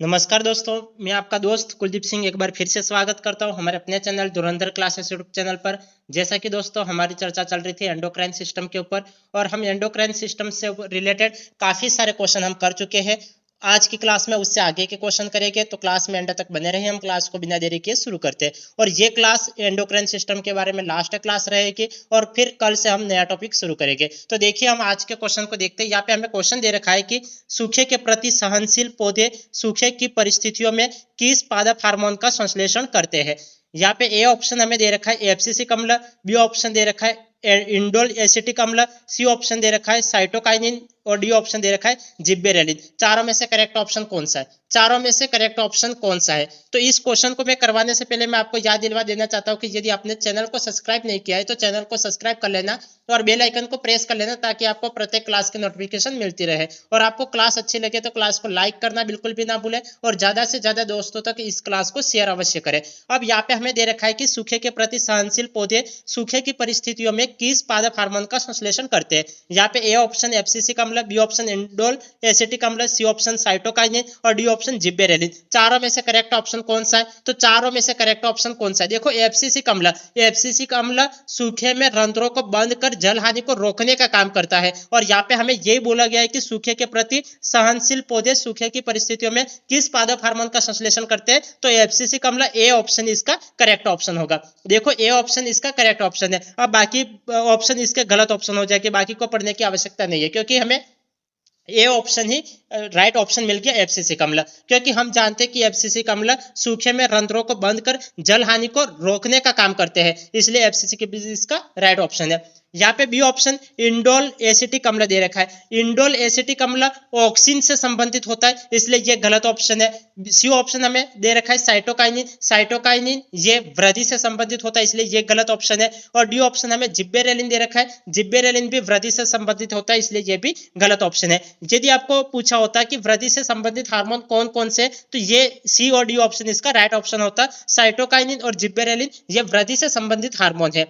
नमस्कार दोस्तों, मैं आपका दोस्त कुलदीप सिंह एक बार फिर से स्वागत करता हूं हमारे अपने चैनल धुरंधर क्लासेस यूट्यूब चैनल पर। जैसा कि दोस्तों हमारी चर्चा चल रही थी एंडोक्राइन सिस्टम के ऊपर और हम एंडोक्राइन सिस्टम से रिलेटेड काफी सारे क्वेश्चन हम कर चुके हैं। आज की क्लास में उससे आगे के क्वेश्चन करेंगे, तो क्लास में एंड तक बने रहिए। हम क्लास को बिना देरी किए शुरू करते हैं और ये क्लास एंडोक्राइन सिस्टम के बारे में लास्ट क्लास रहेगी और फिर कल से हम नया टॉपिक शुरू करेंगे। तो देखिए, हम आज के क्वेश्चन को देखते हैं। यहाँ पे हमें क्वेश्चन दे रखा है कि सूखे के प्रति सहनशील पौधे सूखे की परिस्थितियों में किस पादप हार्मोन का संश्लेषण करते हैं। यहाँ पे ए ऑप्शन हमें दे रखा है एफसीसी अम्ल, बी ऑप्शन दे रखा है इंडोल एसिटिक अम्ल, सी ऑप्शन दे रखा है साइटोकाइनिन और डी ऑप्शन दे रखा है जिब्बेरेलिन। चारों में से करेक्ट ऑप्शन कौन सा है? चारों में से करेक्ट ऑप्शन कौन सा है? तो इस क्वेश्चन को मैं करवाने से पहले मैं आपको याद दिलवा देना चाहता हूं कि यदि आपने चैनल को सब्सक्राइब नहीं किया है तो चैनल को सब्सक्राइब कर लेना और बेल आइकन को प्रेस कर लेना ताकि आपको प्रत्येक क्लास की नोटिफिकेशन मिलती रहे। और आपको क्लास अच्छी लगे तो क्लास को लाइक करना बिल्कुल भी ना भूलें और ज्यादा से ज्यादा दोस्तों तक इस क्लास को शेयर अवश्य करें। अब यहाँ पे हमें दे रखा है कि सूखे के प्रति सहनशील पौधे सूखे की परिस्थितियों में किस पादप हार्मोन का संश्लेषण करते हैं। यहाँ पे ए ऑप्शन एफसीसी अम्ल, बी ऑप्शन इंडोल एसिटिक अम्ल, सी ऑप्शन साइटोकाइनिन और डी ऑप्शन जिब्बेरेलिन। चारों में से करेक्ट ऑप्शन कौन सा है? तो चारों में से करेक्ट ऑप्शन कौन सा है? देखो, एफसीसी अम्ल, एफसीसी अम्ल सूखे में रंध्रों को बंद कर जल हानि को रोकने का काम करता है। और यहाँ पे हमें यही बोला गया है कि सूखे के प्रति सहनशील पौधे सूखे की परिस्थितियों में किस पादप हार्मोन का संश्लेषण करते हैं। तो एफसीसी अम्ल ए ऑप्शन इसका करेक्ट ऑप्शन होगा। देखो, ए ऑप्शन इसका करेक्ट ऑप्शन है। अब बाकी ऑप्शन इसके गलत ऑप्शन हो जाएंगे, बाकी को पढ़ने की आवश्यकता नहीं है क्योंकि हमें ए ऑप्शन ही राइट ऑप्शन मिल गया एफसीसी अम्ल, क्योंकि हम जानते हैं कि एफसीसी अम्ल सूखे में रंध्रों को बंद कर जल हानि को रोकने का काम करते हैं, इसलिए एफसीसी इसका राइट ऑप्शन है। यहाँ पे बी ऑप्शन इंडोल एसिटिक अम्ल दे रखा है। इंडोल एसिटिक अम्ल ऑक्सिन से संबंधित होता है, इसलिए ये गलत ऑप्शन है। सी ऑप्शन हमें दे रखा है साइटोकाइनिन, साइटोकाइनिन ये वृद्धि से संबंधित होता है, इसलिए ये गलत ऑप्शन है। और डी ऑप्शन हमें जिब्बेरेलिन दे रखा है, जिब्बेरेलिन भी वृद्धि से संबंधित होता है, इसलिए ये भी गलत ऑप्शन है। यदि आपको पूछा होता कि वृद्धि से संबंधित हार्मोन कौन कौन से, तो ये सी और डी ऑप्शन इसका राइट ऑप्शन होता। साइटोकाइनिन और जिब्बेरेलिन ये वृद्धि से संबंधित हार्मोन है।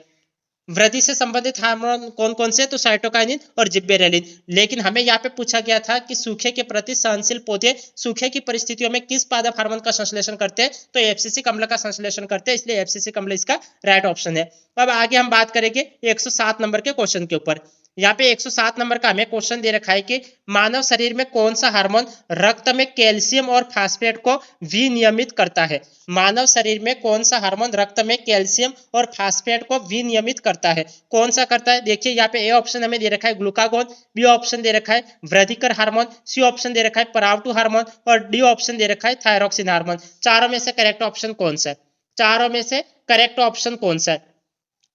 वृद्धि से संबंधित हार्मोन कौन कौन से? तो साइटोकाइनिन और जिब्बेरेलिन। लेकिन हमें यहाँ पे पूछा गया था कि सूखे के प्रति सहनशील पौधे सूखे की परिस्थितियों में किस पादप हार्मोन का संश्लेषण करते हैं, तो एफसीसी अम्ल का संश्लेषण करते हैं, इसलिए एफसीसी अम्ल इसका राइट ऑप्शन है। अब आगे हम बात करेंगे 107 नंबर के क्वेश्चन के ऊपर। यहाँ पे 107 नंबर का हमें क्वेश्चन दे रखा है कि मानव शरीर में कौन सा हार्मोन रक्त में कैल्शियम और फास्फेट को विनियमित करता है। मानव शरीर में कौन सा हार्मोन रक्त में कैल्शियम और फास्फेट को विनियमित करता है? कौन सा करता है? देखिए, यहाँ पे ए ऑप्शन हमें दे रखा है ग्लूकागोन, बी ऑप्शन दे रखा है वृद्धिकर हार्मोन, सी ऑप्शन दे रखा है परावटू हार्मोन और डी ऑप्शन दे रखा है थायरोक्सिन हार्मोन। चारों में से करेक्ट ऑप्शन कौन सा है? चारों में से करेक्ट ऑप्शन कौन सा है?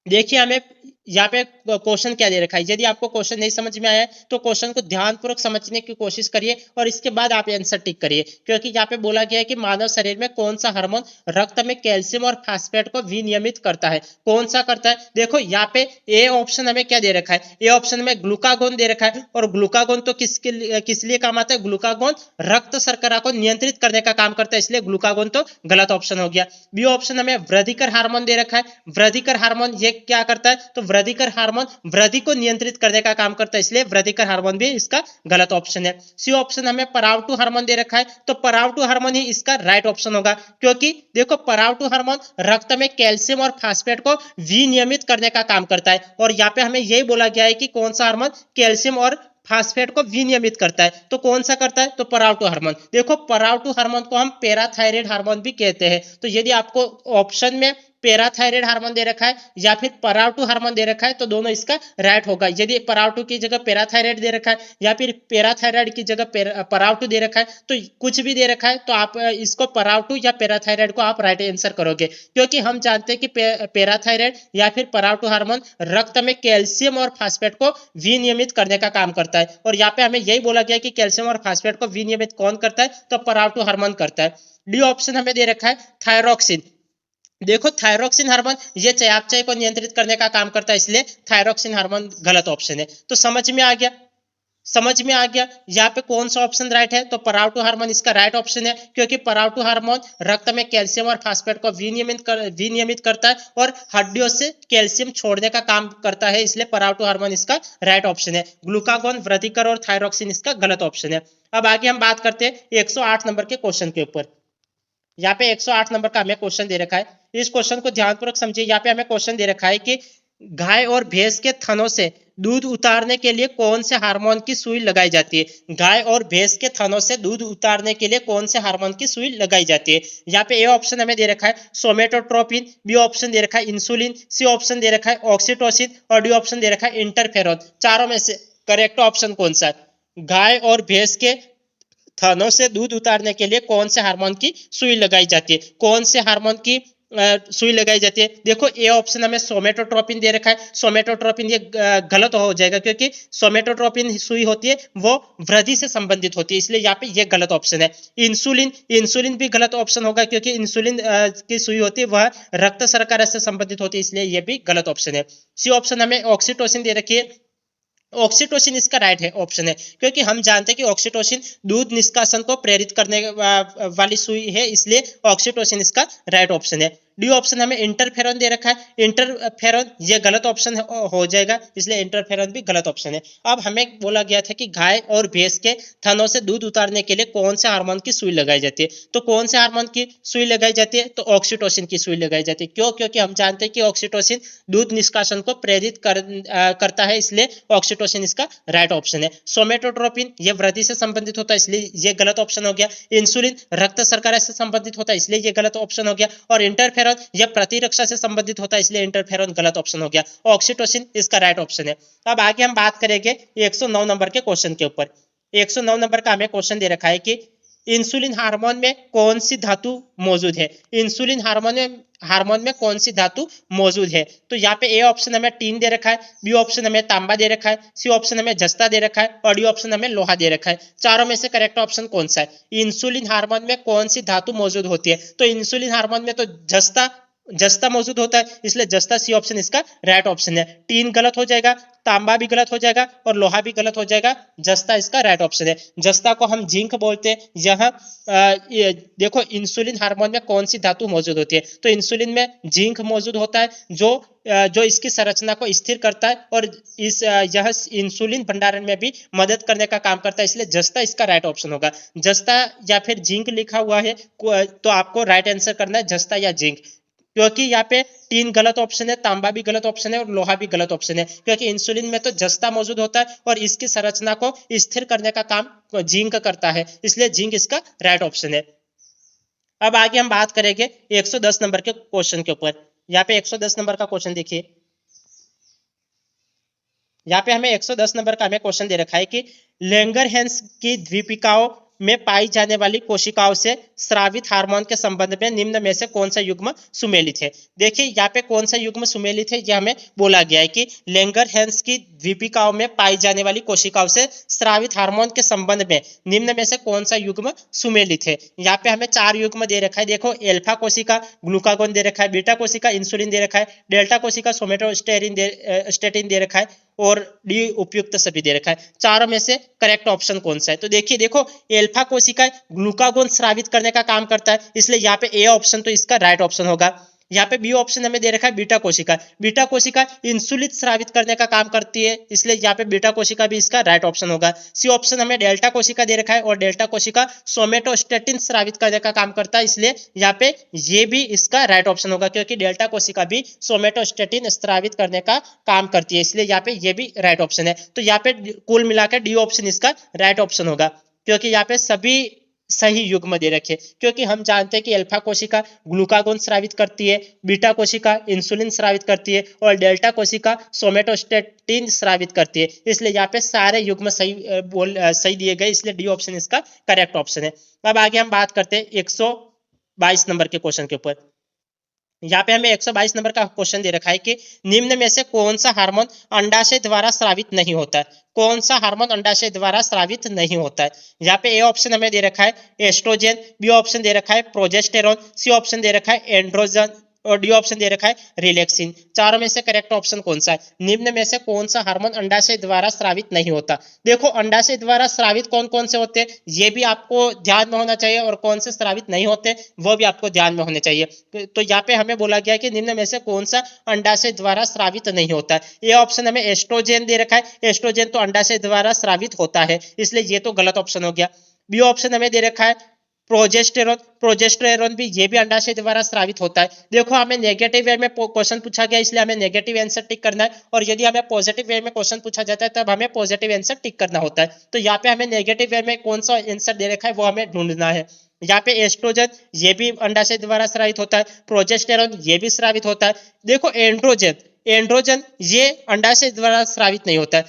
देखिए, हमें यहाँ पे क्वेश्चन क्या दे रखा है। यदि आपको क्वेश्चन नहीं समझ में आया तो क्वेश्चन को ध्यानपूर्वक समझने की कोशिश करिए और इसके बाद आप आंसर टिक करिए, क्योंकि यहाँ पे बोला गया है कि मानव शरीर में कौन सा हार्मोन रक्त में कैल्शियम और फास्फेट को विनियमित करता है। कौन सा करता है? देखो, यहाँ पे ए ऑप्शन हमें क्या दे रखा है? ए ऑप्शन में ग्लूकागोन दे रखा है और ग्लूकागोन तो किस लिए काम आता है? ग्लूकागोन रक्त शर्करा को नियंत्रित करने का काम करता है, इसलिए ग्लूकागोन तो गलत ऑप्शन हो गया। बी ऑप्शन हमें वृद्धिकर हार्मोन दे रखा है। वृद्धिकर हार्मोन ये क्या करता है? तो वृद्धिकर हार्मोन वृद्धि को नियंत्रित करने का काम करता है, इसलिए वृद्धिकर हार्मोन भी इसका गलत ऑप्शन है। सी ऑप्शन हमें परावटू हार्मोन दे रखा है, तो परावटू हार्मोन ही इसका राइट ऑप्शन होगा, क्योंकि देखो, परावटू हार्मोन रक्त में कैल्शियम और फास्फेट को विनियमित करने का काम करता है। और यहाँ पे हमें यही बोला गया है कि कौन सा हार्मोन कैल्शियम और फास्फेट को विनियमित करता है, तो कौन सा करता है? तो परावटू हार्मोन। देखो, परावटू हार्मोन को हम पैराथायराइड हार्मोन भी कहते हैं। तो यदि आपको ऑप्शन में पैराथायराइड हार्मोन दे रखा है या फिर परावटू हार्मोन दे रखा है तो दोनों इसका राइट होगा। यदि परावटू की जगह पैराथायराइड दे रखा है या फिर पैराथायराइड की जगह परावटू दे रखा है, तो कुछ भी दे रखा है तो आप इसको परावटू या पैराथायराइड को आप राइट आंसर करोगे, क्योंकि हम जानते हैं कि पैराथायराइड या फिर परावटू हार्मोन रक्त में कैल्शियम और फास्फेट को विनियमित करने का काम करता है। और यहाँ पे हमें यही बोला गया कि कैल्शियम और फास्फेट को विनियमित कौन करता है? तो परावटू हार्मोन करता है। डी ऑप्शन हमें दे रखा है थायरोक्सिन। देखो, थायरोक्सिन हार्मोन ये चयापचय को नियंत्रित करने का काम करता है, इसलिए थायरोक्सिन हार्मोन गलत ऑप्शन है। तो समझ में आ गया? समझ में आ गया। यहाँ पे कौन सा ऑप्शन राइट है, तो पराउटो हार्मोन इसका राइट ऑप्शन है, क्योंकि पराउटो हार्मोन रक्त में कैल्शियम और फास्फेट को विनियमित करता है और हड्डियों से कैल्शियम छोड़ने का काम करता है, इसलिए पराउटो हार्मोन इसका राइट ऑप्शन है। ग्लूकागोन, वृद्धिकर और थायरॉक्सिन इसका गलत ऑप्शन है। अब आगे हम बात करते हैं 108 नंबर के क्वेश्चन के ऊपर। यहाँ पे 108 नंबर का हमें क्वेश्चन दे रखा है, इस क्वेश्चन को ध्यानपूर्वक समझिए। यहाँ पे हमें क्वेश्चन दे रखा है कि गाय और भैंस के थनों से दूध उतारने के लिए कौन से हार्मोन की सुई लगाई जाती है। गाय और भैंस के थनों से दूध उतारने के लिए कौन से हार्मोन की सुई लगाई जाती है। यहाँ पे ए ऑप्शन हमें दे रखा है सोमेटोट्रोपिन, बी ऑप्शन दे रखा है इंसुलिन, सी ऑप्शन दे रखा है ऑक्सीटोसिन और डी ऑप्शन दे रखा है इंटरफेरॉन। चारों में से करेक्ट ऑप्शन कौन सा है। गाय और भैंस के थनों से दूध उतारने के लिए कौन से हार्मोन की सुई लगाई जाती है, कौन से हार्मोन की सुई लगाई जाती है। देखो ए ऑप्शन हमें सोमेटोट्रोपिन दे रखा है, सोमेटोट्रोपिन ये गलत हो जाएगा, क्योंकि सोमेटोट्रोपिन सुई होती है वो वृद्धि से संबंधित होती है, इसलिए यहाँ पे ये गलत ऑप्शन है। इंसुलिन, इंसुलिन भी गलत ऑप्शन होगा, क्योंकि इंसुलिन की सुई होती है वह रक्त शर्करा से संबंधित होती है, इसलिए ये भी गलत ऑप्शन है। सी ऑप्शन हमें ऑक्सीटोसिन दे रखी है, ऑक्सीटोसिन इसका राइट है ऑप्शन है, क्योंकि हम जानते हैं कि ऑक्सीटोसिन दूध निष्कासन को प्रेरित करने वाली सुई है, इसलिए ऑक्सीटोसिन इसका राइट ऑप्शन है। डी ऑप्शन हमें इंटरफेरॉन दे रखा है, इंटरफेरॉन ये गलत ऑप्शन हो जाएगा, इसलिए इंटरफेरॉन भी गलत ऑप्शन है। अब हमें बोला गया था कि गाय और भैंस के थनों से दूध उतारने के लिए कौन से हार्मोन की सुई लगाई जाती है, तो कौन से हार्मोन की सुई लगाई जाती है, तो ऑक्सीटोसिन की सुई लगाई जाती है। क्यों, क्योंकि हम जानते हैं कि ऑक्सीटोसिन दूध निष्कासन को प्रेरित करता है, इसलिए ऑक्सीटोसिन इसका राइट ऑप्शन है। सोमेटोट्रोपिन ये वृद्धि से संबंधित होता है, इसलिए ये गलत ऑप्शन हो गया। इंसुलिन रक्त शर्करा से संबंधित होता है, इसलिए ये गलत ऑप्शन हो गया। और इंटरफेरॉन यह प्रतिरक्षा से संबंधित होता है, इसलिए इंटरफेरॉन गलत ऑप्शन हो गया। ऑक्सीटोसिन इसका राइट ऑप्शन है। अब आगे हम बात करेंगे 109 नंबर के क्वेश्चन के ऊपर। 109 नंबर का हमें क्वेश्चन दे रखा है कि इंसुलिन हार्मोन में कौन सी धातु मौजूद है। इंसुलिन हार्मोन में कौन सी धातु मौजूद है, तो यहाँ पे ए ऑप्शन हमें टीन दे रखा है, बी ऑप्शन हमें तांबा दे रखा है, सी ऑप्शन हमें जस्ता दे रखा है और डी ऑप्शन हमें लोहा दे रखा है। चारों में से करेक्ट ऑप्शन कौन सा है। इंसुलिन हार्मोन में कौन सी धातु मौजूद होती है, तो इंसुलिन हार्मोन में तो जस्ता मौजूद होता है, इसलिए जस्ता सी ऑप्शन इसका राइट ऑप्शन है। टीन गलत हो जाएगा, तांबा भी गलत हो जाएगा और लोहा भी गलत हो जाएगा, जस्ता इसका राइट ऑप्शन है। जस्ता को हम जिंक बोलते हैं। यहाँ देखो इंसुलिन हार्मोन में कौन सी धातु मौजूद होती है, तो इंसुलिन में जिंक मौजूद होता है, जो इसकी संरचना को स्थिर करता है और यह इंसुलिन भंडारण में भी मदद करने का काम करता है, इसलिए जस्ता इसका राइट ऑप्शन होगा। जस्ता या फिर जिंक लिखा हुआ है तो आपको राइट आंसर करना है जस्ता या जिंक, क्योंकि यहाँ पे टीन गलत ऑप्शन है, तांबा भी गलत ऑप्शन है और लोहा भी गलत ऑप्शन है, क्योंकि इंसुलिन में तो जस्ता मौजूद होता है और इसकी संरचना को स्थिर करने का काम जिंक करता है, इसलिए जिंक इसका राइट ऑप्शन है। अब आगे हम बात करेंगे 110 नंबर के क्वेश्चन के ऊपर। यहाँ पे 110 नंबर का क्वेश्चन देखिए। यहाँ पे हमें 110 नंबर का हमें क्वेश्चन दे रखा है कि लैंगरहैंस की द्वीपिकाओं में पाई जाने वाली कोशिकाओं से स्रावित हार्मोन के संबंध में निम्न में से कौन सा युग्म सुमेलित है। देखिए यहाँ पे कौन सा युग्म सुमेलित है, यह हमें बोला गया है कि लैंगरहैंस की द्वीपिकाओं में पाई जाने वाली कोशिकाओं से स्रावित हार्मोन के संबंध में निम्न में से कौन सा युग्म सुमेलित है। यहाँ पे हमें 4 युग्म दे रखा है। देखो एल्फा कोशिका ग्लूकागोन दे रखा है, बीटा कोशिका इंसुलिन दे रखा है, डेल्टा कोशिका सोमेटोस्टेटिन दे रखा है और डी उपयुक्त सभी दे रखा है। चारों में से करेक्ट ऑप्शन कौन सा है, तो देखिए देखो एल्फा कोशिका ग्लूकागोन स्रावित करने का काम करता है, इसलिए यहाँ पे ए ऑप्शन तो इसका राइट ऑप्शन होगा। यहाँ पे बी ऑप्शन हमें दे रखा है बीटा कोशिका इंसुलिन स्रावित करने का काम करती है, इसलिए यहाँ पे बीटा कोशिका भी इसका राइट ऑप्शन होगा। सी ऑप्शन हमें डेल्टा कोशिका दे रखा है और डेल्टा कोशिका सोमेटोस्टेटिन स्रावित करने का काम करता है, इसलिए यहाँ पे ये भी इसका राइट ऑप्शन होगा, क्योंकि डेल्टा कोशिका भी सोमेटोस्टेटिन स्रावित करने का काम करती है, इसलिए यहाँ पे ये भी राइट ऑप्शन है। तो यहाँ पे कुल मिलाकर डी ऑप्शन इसका राइट ऑप्शन होगा, क्योंकि यहाँ पे सभी सही युग्म दे रखे, क्योंकि हम जानते हैं कि अल्फा कोशिका ग्लूकागोन स्रावित करती है, बीटा कोशिका इंसुलिन स्रावित करती है और डेल्टा कोशिका सोमेटोस्टेटिन स्रावित करती है, इसलिए यहाँ पे सारे युग्म सही दिए गए, इसलिए डी ऑप्शन इसका करेक्ट ऑप्शन है। अब आगे हम बात करते हैं 122 नंबर के क्वेश्चन के ऊपर। यहाँ पे हमें 122 नंबर का क्वेश्चन दे रखा है कि निम्न में से कौन सा हार्मोन अंडाशय द्वारा स्रावित नहीं होता है। कौन सा हार्मोन अंडाशय द्वारा स्रावित नहीं होता है। यहाँ पे ए ऑप्शन हमें दे रखा है एस्ट्रोजन, बी ऑप्शन दे रखा है प्रोजेस्टेरोन, सी ऑप्शन दे रखा है और डी ऑप्शन दे रखा है रिलैक्सिन। चारों में से करेक्ट ऑप्शन कौन सा है? निम्न में से कौन सा हार्मोन अंडाशय द्वारा स्रावित नहीं होता? देखो अंडाशय द्वारा स्रावित कौन कौन से होते हैं ये भी आपको ध्यान में होना चाहिए, और कौन से स्रावित नहीं होते वो भी आपको ध्यान में होने चाहिए। तो यहाँ पे हमें बोला गया कि निम्न में से कौन सा अंडाशय द्वारा स्रावित नहीं होता है। ये ऑप्शन हमें एस्ट्रोजेन दे रखा है, एस्ट्रोजेन तो अंडाशय द्वारा स्रावित होता है, इसलिए ये तो गलत ऑप्शन हो गया। बी ऑप्शन हमें दे रखा है प्रोजेस्टेरोन, प्रोजेस्टेरोन भी ये भी अंडाशय द्वारा स्रावित होता है। देखो हमें नेगेटिव वे में क्वेश्चन पूछा गया इसलिए हमें नेगेटिव आंसर टिक करना है, और यदि हमें पॉजिटिव वे में क्वेश्चन पूछा जाता है तब हमें पॉजिटिव आंसर टिक करना होता है। तो यहाँ पे हमें नेगेटिव वे में कौन सा आंसर दे रखा है वो हमें ढूंढना है। यहाँ पे एस्ट्रोजन ये भी अंडाशय द्वारा स्रावित होता है, प्रोजेस्टेरोन ये भी स्रावित होता है। देखो एंड्रोजन, एंड्रोजन ये अंडाशय द्वारा स्रावित नहीं होता है,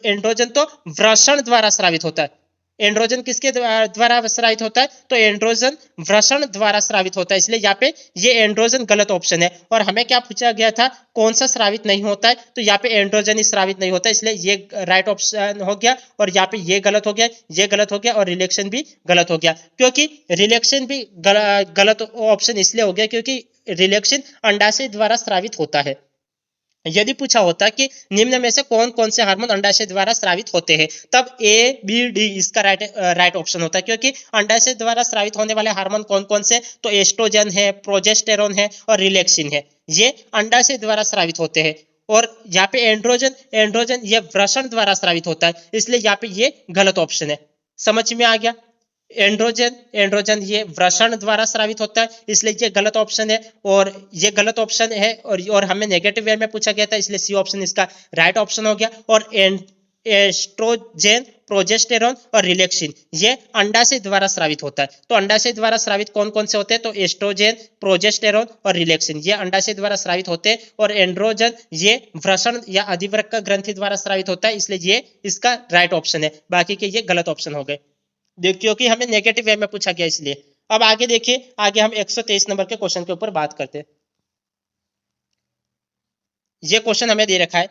एंड्रोजन तो वृषण द्वारा स्रावित होता है। एंड्रोजन किसके द्वारा स्रावित होता है? तो एंड्रोजन वृषण द्वारा स्रावित होता है, इसलिए यहाँ पे ये एंड्रोजन गलत ऑप्शन है। और हमें क्या पूछा गया था कौन सा स्रावित नहीं होता है, तो यहाँ पे एंड्रोजन ही स्रावित नहीं होता है, इसलिए ये राइट ऑप्शन हो गया। और यहाँ पे ये गलत हो गया, ये गलत हो गया, और रिलेक्शन भी गलत हो गया, क्योंकि रिलेक्शन भी गलत ऑप्शन इसलिए हो गया क्योंकि रिलेक्शन अंडाशय द्वारा स्रावित होता है। यदि पूछा होता कि निम्न में से कौन कौन से हार्मोन अंडाशय द्वारा स्रावित होते हैं, तब ए बी डी इसका राइट ऑप्शन होता है, क्योंकि अंडाशय द्वारा स्रावित होने वाले हार्मोन कौन कौन से? तो एस्ट्रोजन है, प्रोजेस्टेरोन है और रिलैक्सिन है, ये अंडाशय द्वारा स्रावित होते हैं। और यहाँ पे एंड्रोजन, एंड्रोजन ये वृषण द्वारा स्रावित होता है, इसलिए यहाँ पे ये गलत ऑप्शन है। समझ में आ गया? एंड्रोजन, एंड्रोजन ये वृषण द्वारा स्रावित होता है, इसलिए ये गलत ऑप्शन है, और ये गलत ऑप्शन है। और हमें नेगेटिव वे में पूछा गया था, इसलिए सी ऑप्शन इसका राइट ऑप्शन हो गया। और एस्ट्रोजेन, प्रोजेस्टेरोन और रिलैक्सिन ये अंडाशय द्वारा स्रावित होता है। तो अंडाशय द्वारा स्रावित कौन कौन से होते हैं? तो एस्ट्रोजेन, प्रोजेस्टेरोन और रिलैक्सिन ये अंडाशय द्वारा स्रावित होते हैं। और एंड्रोजन ये वृषण या अधिवृक्क ग्रंथि द्वारा स्रावित होता है, इसलिए ये इसका राइट ऑप्शन है। बाकी के ये गलत ऑप्शन हो गए, क्योंकि हमें नेगेटिव वे में पूछा गया इसलिए। अब आगे देखिए, आगे हम 123 नंबर के क्वेश्चन के ऊपर बात करते हैं। ये क्वेश्चन हमें दे रखा है,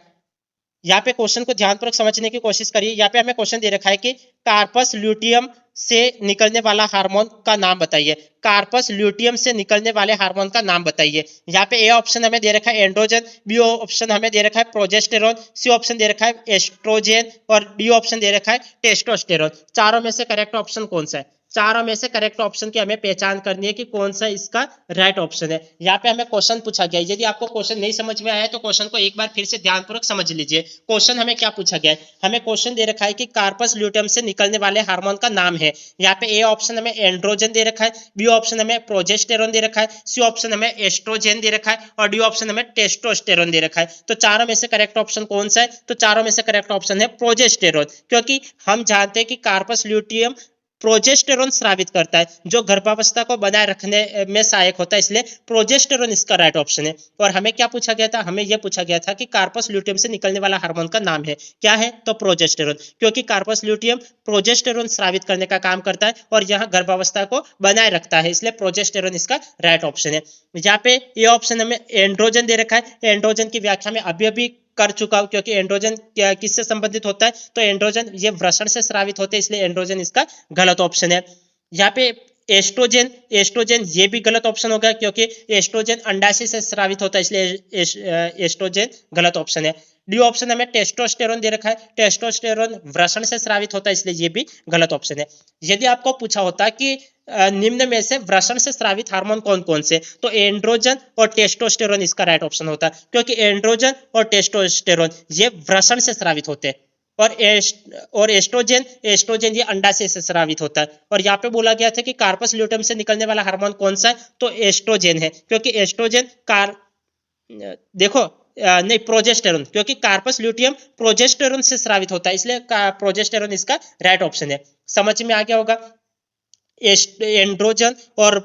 यहाँ पे क्वेश्चन को ध्यानपूर्वक समझने की कोशिश करिए। यहाँ पे हमें क्वेश्चन दे रखा है कि कार्पस ल्यूटियम से निकलने वाला हार्मोन का नाम बताइए। कार्पस ल्यूटियम से निकलने वाले हार्मोन का नाम बताइए। यहाँ पे ए ऑप्शन हमें दे रखा है एंड्रोजन, बी ऑप्शन हमें दे रखा है प्रोजेस्टेरोन, सी ऑप्शन दे रखा है एस्ट्रोजन और डी ऑप्शन दे रखा है टेस्टोस्टेरोन। चारों में से करेक्ट ऑप्शन कौन सा है? चारों में से करेक्ट ऑप्शन की हमें पहचान करनी है कि कौन सा इसका राइट ऑप्शन है। यहाँ पे हमें क्वेश्चन पूछा गया है, यदि आपको क्वेश्चन नहीं समझ में आया तो क्वेश्चन को एक बार फिर से ध्यानपूर्वक समझ लीजिए। क्वेश्चन हमें क्या पूछा गया है? हमें क्वेश्चन दे रखा है कि कार्पस ल्यूटियम से निकलने वाले हार्मोन का नाम है। यहाँ पे ए ऑप्शन हमें एंड्रोजन दे रखा है, बी ऑप्शन हमें प्रोजेस्टेरोन दे रखा है, सी ऑप्शन हमें एस्ट्रोजन दे रखा है और डी ऑप्शन हमें टेस्टोस्टेरोन दे रखा है। तो चारों में से करेक्ट ऑप्शन कौन सा है? तो चारों में से करेक्ट ऑप्शन है प्रोजेस्टेरोन, क्योंकि हम जानते हैं कि कार्पस ल्यूटियम प्रोजेस्टेरोन स्रावित करता है जो गर्भावस्था को बनाए रखने में सहायक होता है, इसलिए प्रोजेस्टेरोन इसका राइट ऑप्शन है। और हमें क्या पूछा गया था? हमें यह पूछा गया था कि कार्पस ल्यूटियम से निकलने वाला हार्मोन का नाम है, क्या है? तो प्रोजेस्टेरोन, क्योंकि कार्पस ल्यूटियम प्रोजेस्टेरोन स्रावित करने का काम करता है और यह गर्भावस्था को बनाए रखता है, इसलिए प्रोजेस्टेरोन इसका राइट ऑप्शन है। यहाँ पे ये ऑप्शन हमें एंड्रोजन दे रखा है, एंड्रोजन की व्याख्या में अभी कर चुका हूं, क्योंकि एंड्रोजन किससे संबंधित होता है? तो एंड्रोजन ये वृषण से स्रावित होते हैं, इसलिए एंड्रोजन इसका गलत ऑप्शन है। यहाँ पे एस्ट्रोजन, एस्ट्रोजन ये भी गलत ऑप्शन होगा, क्योंकि एस्ट्रोजन अंडाशय से स्रावित होता है, इसलिए एस्ट्रोजन गलत ऑप्शन है। डी ऑप्शन हमें टेस्टोस्टेरोन दे रखा है, टेस्टोस्टेरोन वृषण से स्रावित होता है, इसलिए ये भी गलत ऑप्शन है। यदि आपको पूछा होता कि निम्न में से वृषण से स्रावित हार्मोन कौन कौन से, तो एंड्रोजन और टेस्टोस्टेरोन इसका राइट ऑप्शन होता है, क्योंकि एंड्रोजन और टेस्टोस्टेरोन ये वृषण से स्रावित होते हैं। और एस्ट्रोजन, एस्ट्रोजन ये अंडाशय से स्रावित होता है। और यहाँ पे बोला गया था कि कार्पस ल्यूटियम से निकलने वाला हार्मोन कौन सा है? तो एस्ट्रोजन है, क्योंकि एस्ट्रोजन देखो नहीं प्रोजेस्टेरोन, क्योंकि कार्पस ल्यूटियम प्रोजेस्टेरोन से स्रावित होता है, इसलिए प्रोजेस्टेरोन इसका राइट ऑप्शन है। समझ में आ गया होगा? एंड्रोजन और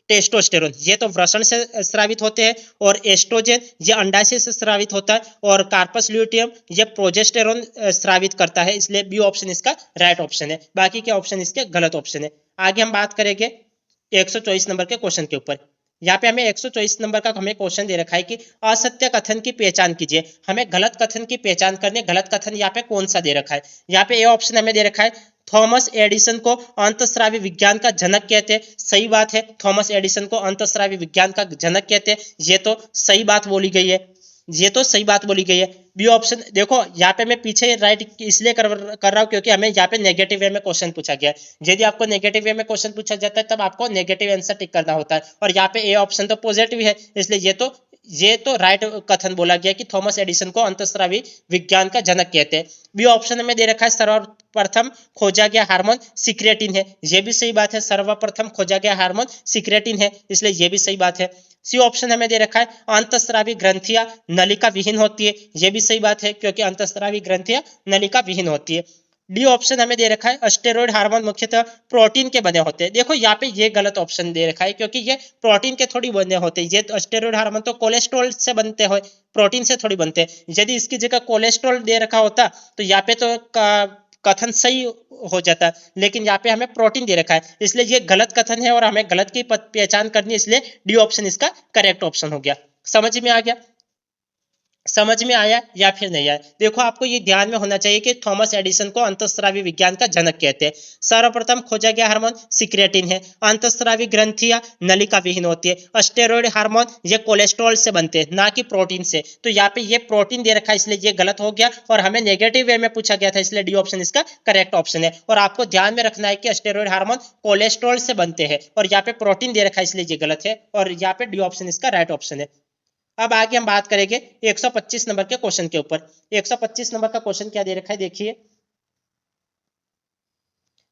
टेस्टोस्टेरोन ये तो वृषण से स्रावित होते हैं, और एस्ट्रोजन ये अंडाशय से स्रावित होता है, और कार्पस ल्यूटियम ये प्रोजेस्टेरोन स्रावित करता है, इसलिए बी ऑप्शन इसका राइट ऑप्शन है। बाकी के ऑप्शन इसके गलत ऑप्शन है। आगे हम बात करेंगे 124 नंबर के क्वेश्चन के ऊपर। यहाँ पे हमें 124 नंबर का हमें क्वेश्चन दे रखा है कि असत्य कथन की पहचान कीजिए। हमें गलत कथन की पहचान करनी है। गलत कथन यहाँ पे कौन सा दे रखा है? यहाँ पे ए ऑप्शन हमें दे रखा है थॉमस एडिसन को अंतःस्रावी विज्ञान का जनक कहते हैं। सही बात है, थॉमस एडिसन को अंतःस्रावी विज्ञान का जनक कहते हैं। ये तो सही बात बोली गई है, ये तो सही बात बोली गई है। बी ऑप्शन, देखो यहाँ पे मैं पीछे राइट इसलिए कर रहा हूँ क्योंकि हमें यहाँ पे नेगेटिव वे में क्वेश्चन पूछा गया है। यदि आपको नेगेटिव वे में क्वेश्चन पूछा जाता है तब आपको नेगेटिव आंसर टिक करना होता है, और यहाँ पे ए ऑप्शन तो पॉजिटिव है, इसलिए ये तो राइट कथन बोला गया कि थॉमस एडिसन को अंतःस्रावी विज्ञान का जनक कहते हैं। बी ऑप्शन में दे रखा है सर्वप्रथम खोजा गया हार्मोन सिक्रेटिन है। ये भी सही बात है, सर्वप्रथम खोजा गया हार्मोन सिक्रेटिन है, इसलिए ये भी सही बात है। सी ऑप्शन हमें दे रखा है अंतःस्रावी ग्रंथियां नलिका विहीन होती है। यह भी सही बात है क्योंकि अंतःस्रावी ग्रंथियां नलिका विहीन होती है। डी ऑप्शन हमें दे रखा है स्टेरॉइड हार्मोन मुख्यतः प्रोटीन के बने होते हैं। देखो यहाँ पे ये गलत ऑप्शन दे रखा है क्योंकि ये प्रोटीन के थोड़ी बने होते हैं। ये स्टेरॉइड हार्मोन तो कोलेस्ट्रॉल से बनते हैं, प्रोटीन से थोड़ी बनते हैं। यदि इसकी जगह कोलेस्ट्रॉल दे रखा होता तो यहाँ पे तो कथन सही हो जाता, लेकिन यहाँ पे हमें प्रोटीन दे रखा है, इसलिए ये गलत कथन है और हमें गलत की पहचान करनी है, इसलिए डी ऑप्शन इसका करेक्ट ऑप्शन हो गया। समझ में आ गया? समझ में आया या फिर नहीं आया? देखो आपको ये ध्यान में होना चाहिए कि थॉमस एडिसन को अंतःस्रावी विज्ञान का जनक कहते हैं। सर्वप्रथम खोजा गया हार्मोन सिक्रेटिन है। अंतःस्रावी ग्रंथियां नलिका विहीन होती है। स्टेरॉइड हार्मोन ये कोलेस्ट्रॉल से बनते हैं, ना कि प्रोटीन से। तो यहाँ पे ये प्रोटीन दे रखा है, इसलिए ये गलत हो गया और हमें नेगेटिव वे में पूछा गया था, इसलिए डी ऑप्शन इसका करेक्ट ऑप्शन है। और आपको ध्यान में रखना है कि स्टेरॉइड हार्मोन कोलेस्ट्रॉल से बनते हैं और यहाँ पे प्रोटीन दे रखा है, इसलिए ये गलत है और यहाँ पे डी ऑप्शन इसका राइट ऑप्शन है। अब आगे हम बात करेंगे 125 नंबर के क्वेश्चन के ऊपर। 125 नंबर का क्वेश्चन क्या दे रखा है, देखिए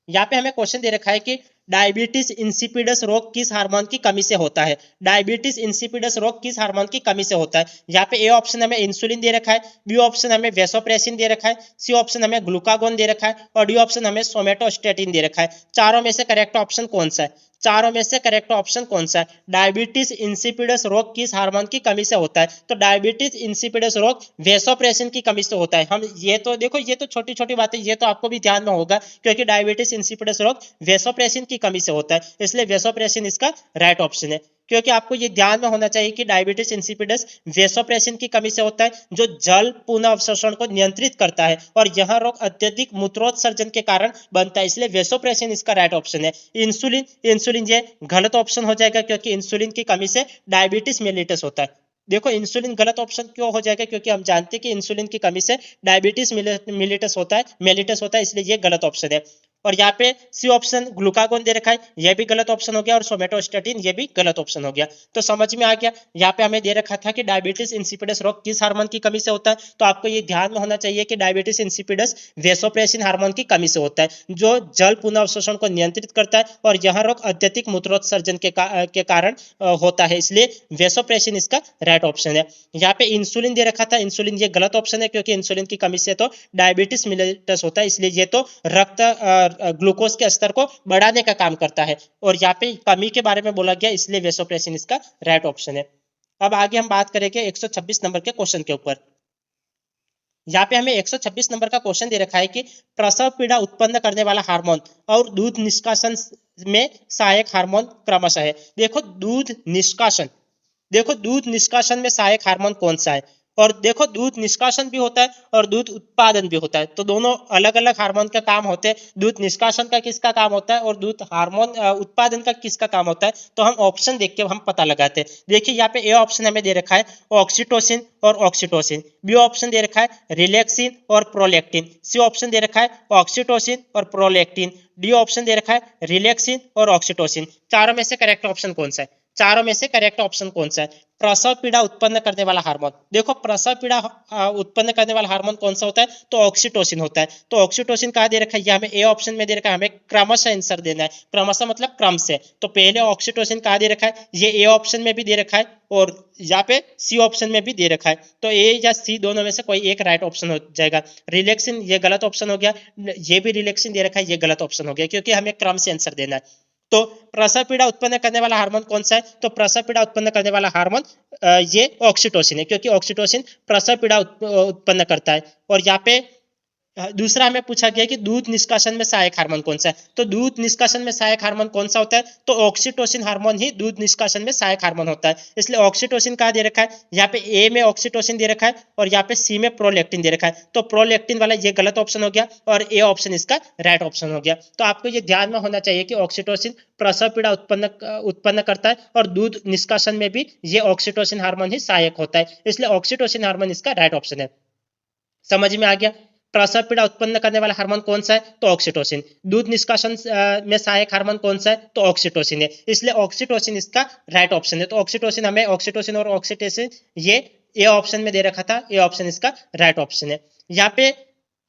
यहाँ पे हमें क्वेश्चन दे रखा है कि डायबिटीज इंसिपिडस रोग किस हार्मोन की कमी से होता है। डायबिटीज इंसिपिडस रोग किस हार्मोन की कमी से होता है? यहाँ पे ए ऑप्शन हमें इंसुलिन दे रखा है, बी ऑप्शन हमें वेसोप्रेसिन दे रखा है, सी ऑप्शन हमें ग्लूकागोन दे रखा है और डी ऑप्शन हमें सोमेटोस्टेटिन दे रखा है। चारों में से करेक्ट ऑप्शन कौन सा है? चारों में से करेक्ट ऑप्शन कौन सा है? डायबिटीज इंसिपिडस रोग किस हार्मोन की कमी से होता है? तो डायबिटीज इंसिपिडस रोग वेसोप्रेसिन की कमी से होता है। हम ये तो देखो, ये तो छोटी छोटी बातें, ये तो आपको भी ध्यान में होगा क्योंकि डायबिटीज इंसिपिडस रोग वेसोप्रेसिन की कमी से होता है, इसलिए वेसोप्रेसिन इसका राइट ऑप्शन है। क्योंकि आपको ये ध्यान में होना चाहिए कि डायबिटीज इंसिपिडस वेसोप्रेसिन की कमी से होता है, जो जल पुनः अवशोषण को नियंत्रित करता है और यह रोग अत्यधिक मूत्रोत्सर्जन के कारण बनता है, इसलिए वेसोप्रेसिन इसका राइट ऑप्शन है। इंसुलिन इंसुलिन ये गलत ऑप्शन हो जाएगा क्योंकि इंसुलिन की कमी से डायबिटीज मेलिटस होता है। देखो इंसुलिन गलत ऑप्शन क्यों हो जाएगा, क्योंकि हम जानते हैं कि इंसुलिन की कमी से डायबिटीज मेलिटस होता है, इसलिए ये गलत ऑप्शन है। और यहाँ पे सी ऑप्शन ग्लूकागोन दे रखा है, यह भी गलत ऑप्शन हो गया और सोमेटोस्टेटिन ये भी गलत ऑप्शन हो गया। तो समझ में आ गया, यहाँ पे हमें दे रखा था कि डायबिटीज इंसिपिडस रोग किस हार्मोन की कमी से होता है, तो आपको ये ध्यान में होना चाहिए कि डायबिटीज इंसिपिडस वेसोप्रेसिन हार्मोन की कमी से होता है, जो जल पुनः अवशोषण को नियंत्रित करता है और यह रोग अत्यधिक मूत्रोत्सर्जन के कारण होता है, इसलिए वेसोप्रेसिन इसका राइट ऑप्शन है। यहाँ पे इंसुलिन दे रखा था, इंसुलिन ये गलत ऑप्शन है क्योंकि इंसुलिन की कमी से तो डायबिटीज मेलिटस होता है, इसलिए ये तो रक्त ग्लूकोज के स्तर को बढ़ाने का काम करता है और यहाँ पे कमी के बारे में बोला गया, इसलिए वेसोप्रेसिन इसका राइट ऑप्शन है। अब आगे हम बात करेंगे 126 नंबर के क्वेश्चन के ऊपर। यहाँ पे हमें 126 नंबर का क्वेश्चन दे रखा है कि प्रसव पीड़ा उत्पन्न करने वाला हार्मोन और दूध निष्कासन में सहायक हार्मोन क्रमशः है। देखो दूध निष्कासन में सहायक हार्मोन कौन सा है? और देखो दूध निष्कासन भी होता है और दूध उत्पादन भी होता है, तो दोनों अलग अलग हार्मोन का काम होते हैं। दूध निष्कासन का किसका काम होता है और दूध हार्मोन उत्पादन का किसका काम होता है, तो हम ऑप्शन देख के हम पता लगाते हैं। देखिए यहाँ पे ए ऑप्शन हमें दे रखा है ऑक्सीटोसिन और ऑक्सीटोसिन, बी ऑप्शन दे रखा है रिलैक्सिन और प्रोलैक्टिन, सी ऑप्शन दे रखा है ऑक्सीटोसिन और प्रोलैक्टिन, डी ऑप्शन दे रखा है रिलैक्सिन और ऑक्सीटोसिन। चारों में से करेक्ट ऑप्शन कौन सा है? चारों में से करेक्ट ऑप्शन कौन सा है? प्रसव पीड़ा उत्पन्न करने वाला हार्मोन। देखो प्रसव पीड़ा उत्पन्न करने वाला हार्मोन कौन सा होता है, तो ऑक्सीटोसिन होता है। तो ऑक्सीटोसिन कहाँ दे रखा है, ये हमें ए ऑप्शन में दे रखा है, हमें क्रमशः आंसर देना है, क्रमशः मतलब क्रम से। तो पहले ऑक्सीटोसिन कहाँ दे रखा है, ये ए ऑप्शन में भी दे रखा है और यहाँ पे सी ऑप्शन में भी दे रखा है, तो ए या सी दोनों में से कोई एक राइट ऑप्शन हो जाएगा। रिलैक्सिन ये गलत ऑप्शन हो गया, ये भी रिलैक्सिन दे रखा है, ये गलत ऑप्शन हो गया क्योंकि हमें क्रम से आंसर देना है। तो प्रसव पीड़ा उत्पन्न करने वाला हार्मोन कौन सा है, तो प्रसव पीड़ा उत्पन्न करने वाला हार्मोन ये ऑक्सीटोसिन है क्योंकि ऑक्सीटोसिन प्रसव पीड़ा उत्पन्न करता है। और यहाँ पे दूसरा हमें पूछा गया कि दूध निष्कासन में सहायक हार्मोन कौन सा है। तो दूध निष्कासन में सहायक हार्मोन कौन सा होता है, तो ऑक्सीटोसिन हार्मोन ही दूध निष्कासन में सहायक हार्मोन होता है। इसलिए ऑक्सीटोसिन कहाँ दे रखा है, यहाँ पे ए में ऑक्सीटोसिन दे रखा है और यहाँ पे सी में प्रोलैक्टिन दे रखा है। तो प्रोलैक्टिन वाला ये गलत ऑप्शन हो गया और ए ऑप्शन इसका राइट ऑप्शन हो गया। तो आपको ये ध्यान में होना चाहिए कि ऑक्सीटोसिन प्रसव पीड़ा उत्पन्न करता है और दूध निष्कासन में भी ये ऑक्सीटोसिन हार्मोन ही सहायक होता है। इसलिए ऑक्सीटोसिन हार्मोन इसका राइट ऑप्शन है। समझ में आ गया। प्रसव पीड़ा उत्पन्न करने वाला हार्मोन कौन सा है, तो ऑक्सीटोसिन। दूध निष्कासन में सहायक हार्मोन कौन सा है, तो ऑक्सीटोसिन है। इसलिए ऑक्सीटोसिन इसका राइट ऑप्शन है। तो ऑक्सीटोसिन हमें ऑक्सीटोसिन और ऑक्सीटोसिन ये ए ऑप्शन में दे रखा था, ए ऑप्शन इसका राइट ऑप्शन है। यहाँ पे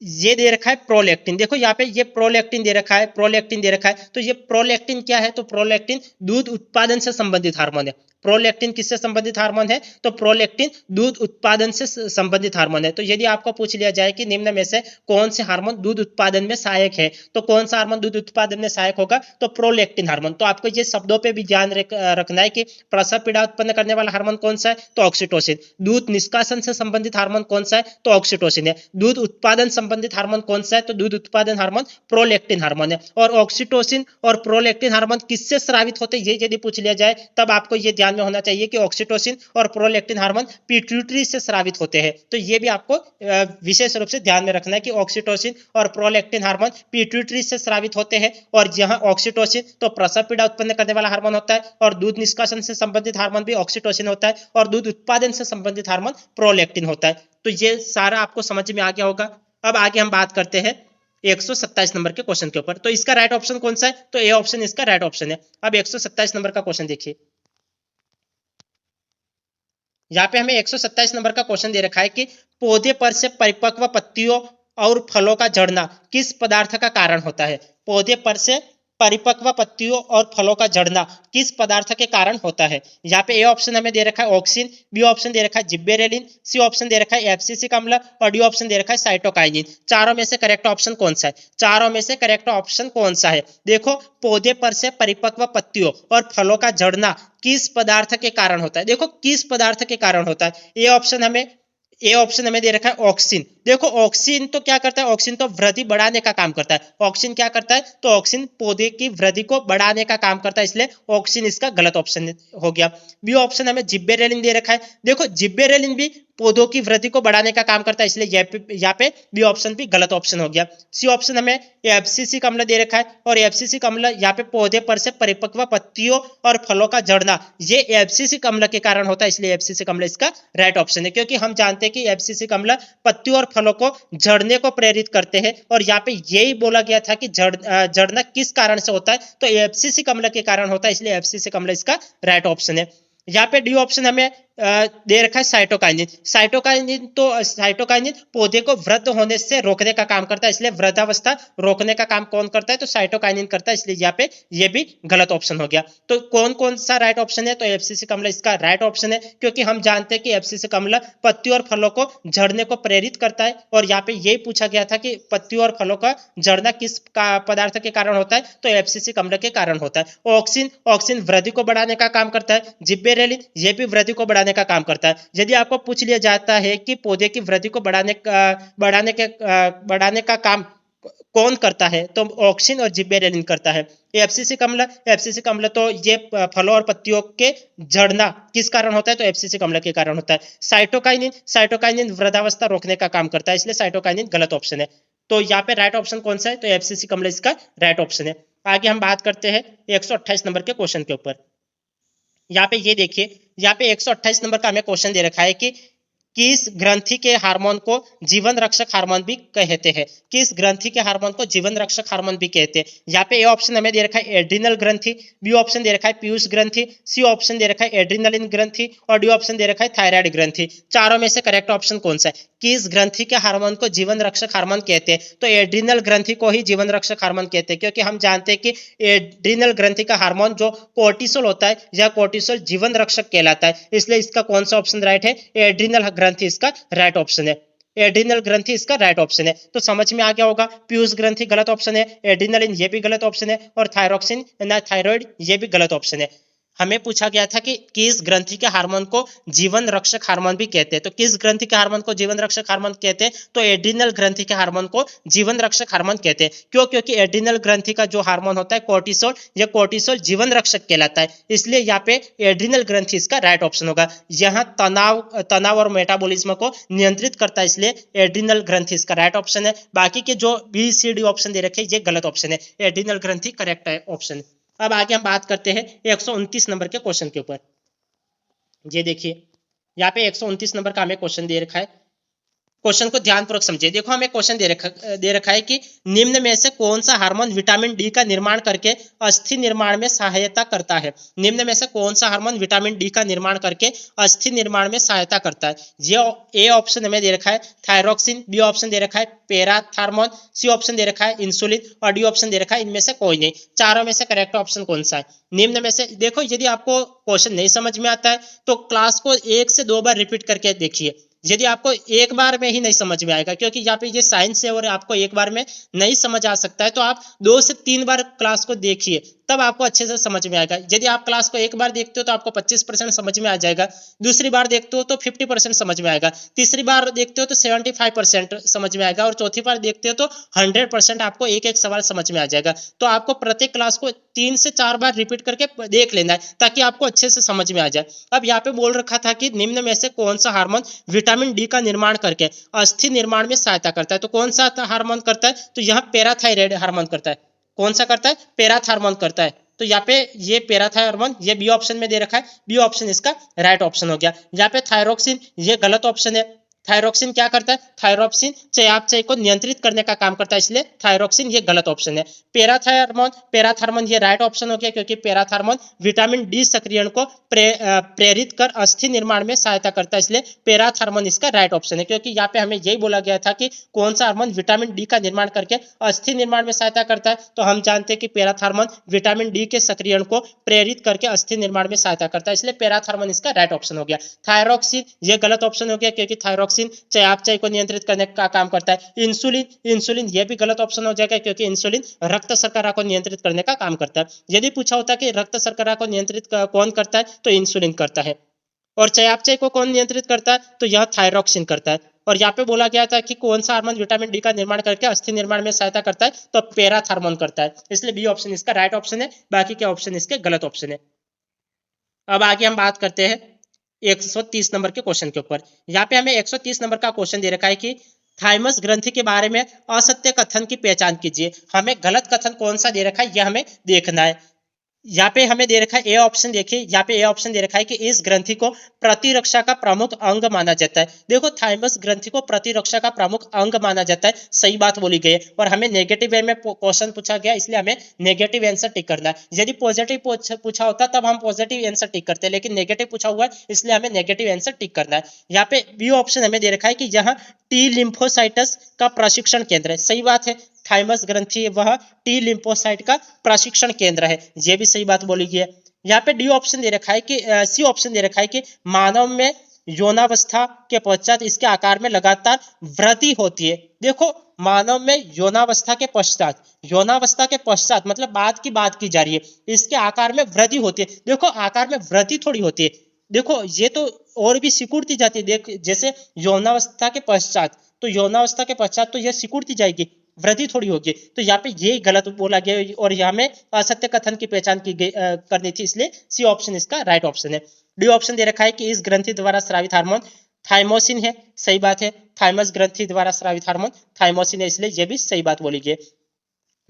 ये दे रखा है प्रोलैक्टिन, देखो यहाँ पे ये प्रोलैक्टिन दे रखा है, प्रोलैक्टिन दे रखा है। तो ये प्रोलैक्टिन क्या है, तो प्रोलैक्टिन दूध उत्पादन से संबंधित हार्मोन है। प्रोलैक्टिन किससे संबंधित हार्मोन है, तो प्रोलैक्टिन दूध उत्पादन से संबंधित हार्मोन है। तो यदि आपको पूछ लिया जाए कि निम्न में से कौन से हार्मोन दूध उत्पादन में सहायक है, तो कौन सा हार्मोन दूध उत्पादन में सहायक होगा, तो प्रोलैक्टिन हार्मोन। तो आपको ये शब्दों पे भी ध्यान रखना है कि प्रसव पीड़ा उत्पन्न करने वाला हार्मोन कौन सा है, तो ऑक्सीटोसिन। दूध निष्कासन से संबंधित हार्मोन कौन सा है, तो ऑक्सीटोसिन है। दूध उत्पादन संबंधित हार्मोन कौन सा है, तो दूध उत्पादन हार्मोन प्रोलैक्टिन हार्मोन है। और ऑक्सीटोसिन और प्रोलैक्टिन हार्मोन किससे स्रावित होते हैं, ये यदि पूछ लिया जाए तब आपको ये ध्यान में होना चाहिए कि ऑक्सीटोसिन और प्रोलैक्टिन हार्मोन पिट्यूटरी से स्रावित होते हैं। तो ये भी आपको विशेष रूप से ध्यान में रखना है कि ऑक्सीटोसिन और प्रोलैक्टिन हार्मोन पिट्यूटरी से स्रावित होते हैं। और जहां ऑक्सीटोसिन तो प्रसव पीड़ा उत्पन्न करने वाला हार्मोन होता है और दूध निष्कासन से संबंधित हार्मोन भी ऑक्सीटोसिन होता है और दूध उत्पादन से संबंधित हार्मोन प्रोलैक्टिन होता है। तो ये सारा आपको समझ में आ गया होगा। अब आगे हम बात करते हैं 127 नंबर के क्वेश्चन के ऊपर। तो इसका राइट ऑप्शन कौन सा है, तो ए ऑप्शन इसका राइट ऑप्शन है। अब 127 नंबर का क्वेश्चन देखिए। यहाँ पे हमें 127 नंबर का क्वेश्चन दे रखा है कि पौधे पर से परिपक्व पत्तियों और फलों का झड़ना किस पदार्थ का कारण होता है। पौधे पर से परिपक्व पत्तियों और फलों का झड़ना किस पदार्थ के कारण होता है। यहाँ पे ए ऑप्शन हमें दे रखा है ऑक्सिन, बी ऑप्शन दे रखा है जिब्बेरेलिन, सी ऑप्शन दे रखा है एब्सिसिक अम्ल और डी ऑप्शन दे रखा है साइटोकाइनिन। चारों में से करेक्ट ऑप्शन कौन सा है, चारों में से करेक्ट ऑप्शन कौन सा है। देखो पौधे पर से परिपक्व पत्तियों और फलों का झड़ना किस पदार्थ के कारण होता है। देखो किस पदार्थ के कारण होता है। ए ऑप्शन हमें दे रखा है ऑक्सिन। देखो ऑक्सिन तो क्या करता है, ऑक्सिन तो वृद्धि बढ़ाने का काम करता है। ऑक्सिन क्या करता है, तो ऑक्सिन पौधे की वृद्धि को बढ़ाने का काम करता है, इसलिए ऑक्सिन इसका गलत ऑप्शन हो गया। बी ऑप्शन हमें जिब्बेरेलिन दे रखा है। देखो जिब्बेरेलिन भी पौधों की वृद्धि को बढ़ाने का काम करता है, इसलिए यहाँ पे बी ऑप्शन भी गलत ऑप्शन हो गया। सी ऑप्शन हमें एब्सिसिक अम्ल दे रखा है और एब्सिसिक अम्ल यहाँ पे पौधे पर से परिपक्व पत्तियों और फलों का झड़ना ये एब्सिसिक अम्ल के कारण होता है, इसलिए एब्सिसिक अम्ल इसका राइट ऑप्शन है। क्योंकि हम जानते हैं कि एब्सिसिक अम्ल पत्तियों और फलों को झड़ने को प्रेरित करते हैं और यहाँ पे यही बोला गया था कि झड़ना किस कारण से होता है, तो एब्सिसिक अम्ल के कारण होता है, इसलिए एब्सिसिक अम्ल इसका राइट ऑप्शन है। यहाँ पे डी ऑप्शन हमें दे रखा है साइटोकाइनिन। साइटोकाइनिन पौधे को वृद्ध होने से रोकने का काम करता है, इसलिए वृद्धावस्था रोकने का काम कौन करता है, तो साइटोकाइनिन करता है, इसलिए यहाँ पे ये भी गलत ऑप्शन हो गया। तो कौन कौन सा राइट ऑप्शन है, तो एब्सिसिक अम्ल इसका राइट ऑप्शन है। क्योंकि हम जानते हैं कि एब्सिसिक अम्ल पत्तियों और फलों को झड़ने को प्रेरित करता है और यहाँ पे यही पूछा गया था कि पत्तियों और फलों का झड़ना किस पदार्थ के कारण होता है, तो एब्सिसिक अम्ल के कारण होता है। ऑक्सिन वृद्धि को बढ़ाने का काम करता है। जिब्बेरेलिन ये भी वृद्धि को बढ़ाने का काम करता है। यदि आपको पूछ लिया जाता है कि पौधे की वृद्धि को बढ़ाने का काम कौन करता है, तो ऑक्सिन और जिब्बेरेलिन करता है। एब्सिसिक अम्ल तो ये फलों और पत्तियों के झड़ना किस कारण होता है, तो एब्सिसिक अम्ल के कारण होता है। साइटोकाइनिन वृद्धावस्था रोकने का काम करता है, इसलिए साइटोकाइनिन गलत ऑप्शन है। तो यहाँ पे राइट ऑप्शन कौन सा है, तो एब्सिसिक अम्ल इसका राइट ऑप्शन है। आगे हम बात करते हैं 128 नंबर के क्वेश्चन के ऊपर। यहाँ पे ये देखिए, यहाँ पे 128 नंबर का हमें क्वेश्चन दे रखा है कि किस ग्रंथि के हार्मोन को जीवन रक्षक हार्मोन भी कहते हैं। किस ग्रंथि के हार्मोन को जीवन रक्षक हार्मोन भी कहते हैं। यहाँ पे ए ऑप्शन हमें दे रखा है एड्रिनल ग्रंथि, बी ऑप्शन दे रखा है पीयूष ग्रंथि, सी ऑप्शन दे रखा है एड्रिनलिन ग्रंथि और डी ऑप्शन दे रखा है थायराइड ग्रंथि। चारों में से करेक्ट ऑप्शन कौन सा है, किस ग्रंथि के हार्मोन को जीवन रक्षक हार्मोन कहते हैं, तो एड्रिनल ग्रंथि को ही जीवन रक्षक हार्मोन कहते हैं। क्योंकि हम जानते हैं कि एड्रिनल ग्रंथि का हार्मोन जो कोर्टिसोल होता है, यह कोर्टिसोल जीवन रक्षक कहलाता है, इसलिए इसका कौन सा ऑप्शन राइट है, एड्रिनल ग्रंथि इसका राइट ऑप्शन है। एड्रिनल ग्रंथि इसका राइट ऑप्शन है। तो समझ में आ गया होगा, पीयूष ग्रंथि गलत ऑप्शन है, एड्रिनलिन ये भी गलत ऑप्शन है और थायरोक्सिन थायराइड ये भी गलत ऑप्शन है। हमें पूछा गया था कि किस ग्रंथि के हार्मोन को जीवन रक्षक हार्मोन भी कहते हैं। तो किस ग्रंथि के हार्मोन को जीवन रक्षक हार्मोन कहते हैं? तो एड्रिनल ग्रंथि के हार्मोन को जीवन रक्षक हार्मोन कहते हैं। क्यों? क्योंकि एड्रिनल ग्रंथि का जो हार्मोन होता है कोर्टिसोल, यह कोर्टिसोल जीवन रक्षक कहलाता है, इसलिए यहाँ पे एड्रिनल ग्रंथि इसका राइट ऑप्शन होगा। यहाँ तनाव और मेटाबॉलिज्म को नियंत्रित करता है, इसलिए एड्रिनल ग्रंथि इसका राइट ऑप्शन है। बाकी के जो बी सी डी ऑप्शन दे रखे ये गलत ऑप्शन है। एड्रिनल ग्रंथि करेक्ट है ऑप्शन। अब आगे हम बात करते हैं 129 नंबर के क्वेश्चन के ऊपर। ये देखिए यहाँ पे 129 नंबर का हमें क्वेश्चन दे रखा है। क्वेश्चन को ध्यानपूर्वक समझिए। देखो हमें क्वेश्चन दे रखा है कि निम्न में से कौन सा हार्मोन विटामिन डी का निर्माण करके अस्थि निर्माण में सहायता करता है? निम्न में से कौन सा हार्मोन विटामिन डी का निर्माण करके अस्थि निर्माण में सहायता करता है? ये ए ऑप्शन हमें दे रखा है थायरोक्सिन, बी ऑप्शन दे रखा है पैराथार्मोन, सी ऑप्शन दे रखा है इंसुलिन और डी ऑप्शन दे रखा है इनमें से कोई नहीं। चारों में से करेक्ट ऑप्शन कौन सा है? निम्न में से देखो, यदि आपको क्वेश्चन नहीं समझ में आता है तो क्लास को 1 से 2 बार रिपीट करके देखिए। यदि आपको एक बार में ही नहीं समझ में आएगा, क्योंकि यहाँ पे ये साइंस है और आपको एक बार में नहीं समझ आ सकता है, तो आप 2 से 3 बार क्लास को देखिए, तब आपको अच्छे से समझ में आएगा। यदि आप क्लास को एक बार देखते हो तो आपको 25% समझ में आ जाएगा, दूसरी बार देखते हो तो 50% समझ में आएगा, तीसरी बार देखते हो तो 75% समझ में आएगा और चौथी बार देखते हो तो 100% आपको एक एक सवाल समझ में आ जाएगा। तो आपको प्रत्येक क्लास को 3 से 4 बार रिपीट करके देख लेना है ताकि आपको अच्छे से समझ में आ जाए। अब यहाँ पे बोल रखा था कि निम्न में से कौन सा हार्मोन विटामिन डी का निर्माण करके अस्थि निर्माण में सहायता करता है? तो कौन सा हार्मोन करता है? तो यहाँ पैराथायराइड हार्मोन करता है। कौन सा करता है? पैराथार्मोन करता है। तो यहाँ पे ये पैराथायरमोन ये बी ऑप्शन में दे रखा है, बी ऑप्शन इसका राइट ऑप्शन हो गया। यहाँ पे थायरोक्सिन ये गलत ऑप्शन है। थायरोक्सिन क्या करता है? थायरोक्सिन चयापचय को नियंत्रित करने का काम करता है, इसलिए थायरोक्सिन ये गलत ऑप्शन है। पैराथार्मोन ये राइट ऑप्शन हो गया, क्योंकि पैराथार्मोन विटामिन डी सक्रियण को प्रेरित कर अस्थि निर्माण में सहायता करता है, इसलिए पैराथार्मोन इसका राइट ऑप्शन है। क्योंकि यहाँ पे हमें यही बोला गया था कि कौन सा हार्मोन विटामिन डी का निर्माण करके अस्थि निर्माण में सहायता करता है, तो हम जानते हैं कि पैराथार्मोन विटामिन डी के सक्रियण को प्रेरित करके अस्थि निर्माण में सहायता करता है, इसलिए पैराथार्मोन इसका राइट ऑप्शन हो गया। थायरोक्सिन ये गलत ऑप्शन हो गया, क्योंकि थायरोक्सिन चयापचय को नियंत्रित करने का काम करता है। इंसुलिन ये भी गलत ऑप्शन हो जाएगा, क्योंकि इंसुलिन रक्त शर्करा को नियंत्रित करने का काम करता है। यदि पूछा होता कि रक्त शर्करा को नियंत्रित कौन करता है, तो इंसुलिन करता है। और चयापचय को कौन नियंत्रित करता है, तो यह थायरोक्सिन करता है। और यहाँ पे बोला गया था कि कौन सा हार्मोन विटामिन डी का निर्माण करके अस्थि निर्माण में सहायता करता है, तो पैराथार्मोन करता है, इसलिए बी ऑप्शन इसका राइट ऑप्शन है। बाकी के ऑप्शन इसके गलत ऑप्शन है। अब आगे हम बात करते हैं 130 नंबर के क्वेश्चन के ऊपर। यहाँ पे हमें 130 नंबर का क्वेश्चन दे रखा है कि थाइमस ग्रंथि के बारे में असत्य कथन की पहचान कीजिए। हमें गलत कथन कौन सा दे रखा है यह हमें देखना है। यहाँ पे हमें दे रखा है ए ऑप्शन। देखिए यहाँ पे ए ऑप्शन दे रखा है कि इस ग्रंथि को प्रतिरक्षा का प्रमुख अंग माना जाता है। देखो थाइमस ग्रंथि को प्रतिरक्षा का प्रमुख अंग माना जाता है, सही बात बोली गई है। और हमें नेगेटिव वे में क्वेश्चन पूछा गया, इसलिए हमें नेगेटिव आंसर टिक करना है। यदि पॉजिटिव पूछा होता तब हम पॉजिटिव आंसर टिक करते हैं, लेकिन नेगेटिव पूछा हुआ है इसलिए हमें नेगेटिव आंसर टिक करना है। यहाँ पे बी ऑप्शन हमें दे रखा है कि यहाँ टी लिम्फोसाइटस का प्रशिक्षण केंद्र है, सही बात है। थाइमस ग्रंथि वह टी लिम्फोसाइट का प्रशिक्षण केंद्र है, यह भी सही बात बोली गई है। यहाँ पे डी ऑप्शन दे रखा है कि सी ऑप्शन दे रखा है कि मानव में यौनावस्था के पश्चात इसके आकार में लगातार वृद्धि होती है। देखो मानव में यौनावस्था के पश्चात मतलब बात की जा रही है, इसके आकार में वृद्धि होती है। देखो आकार में वृद्धि थोड़ी होती है, देखो ये तो और भी सिकुड़ती जाती है। देख जैसे यौनावस्था के पश्चात, तो यौनावस्था के पश्चात तो यह सिकुड़ती जाएगी, वृद्धि थोड़ी होगी। तो यहाँ पे ये गलत बोला गया और यहाँ में असत्य कथन की पहचान की करनी थी, इसलिए सी ऑप्शन इसका राइट ऑप्शन है। डी ऑप्शन दे रखा है कि इस ग्रंथि द्वारा स्रावित हार्मोन थाइमोसिन है, सही बात है। थाइमस ग्रंथि द्वारा स्रावित हार्मोन थाइमोसिन है, इसलिए ये भी सही बात बोली गई।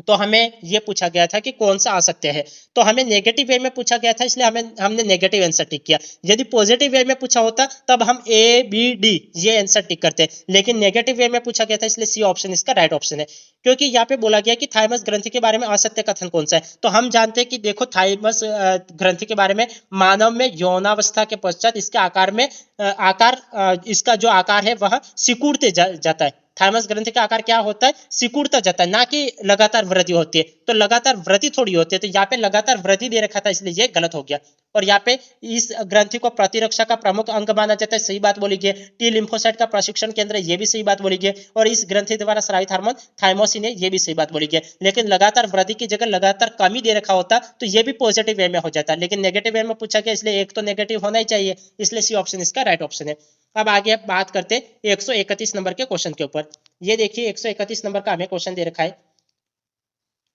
तो हमें ये पूछा गया था कि कौन सा असत्य है, तो हमें नेगेटिव वे में पूछा गया था, इसलिए हमने नेगेटिव आंसर टिक किया। यदि पॉजिटिव वे में पूछा होता तब हम ए बी डी ये आंसर टिक करते, लेकिन नेगेटिव वे में पूछा गया था, इसलिए सी ऑप्शन इसका राइट ऑप्शन है। क्योंकि यहाँ पे बोला गया कि थाइमस ग्रंथि के बारे में असत्य कथन कौन सा है, तो हम जानते हैं कि देखो थाइमस ग्रंथि के बारे में मानव में यौनावस्था के पश्चात इसके इसका जो आकार है वह सिकुड़ते जाता है। थाइमस ग्रंथि का आकार क्या होता है? सिकुड़ता जाता है, ना कि लगातार वृद्धि होती है। तो लगातार वृद्धि थोड़ी होती है, तो यहाँ पे लगातार वृद्धि दे रखा था, इसलिए ये गलत हो गया। और यहाँ पे इस ग्रंथि को प्रतिरक्षा का प्रमुख अंग माना जाता है, सही बात बोली गई। टी लिम्फोसाइट का प्रशिक्षण केंद्र, ये भी सही बात बोली गई। और इस ग्रंथि द्वारा स्रावित हार्मोन थाइमोसिन है, ये भी सही बात बोली गई। लेकिन लगातार वृद्धि की जगह लगातार कमी दे रखा होता तो ये भी पॉजिटिव वे में हो जाता, लेकिन नेगेटिव वे में पूछा गया, इसलिए एक तो नेगेटिव होना ही चाहिए, इसलिए सी ऑप्शन इसका राइट ऑप्शन है। अब आगे बात करते 131 नंबर के क्वेश्चन के ऊपर। ये देखिए 131 नंबर का हमें क्वेश्चन दे रखा है।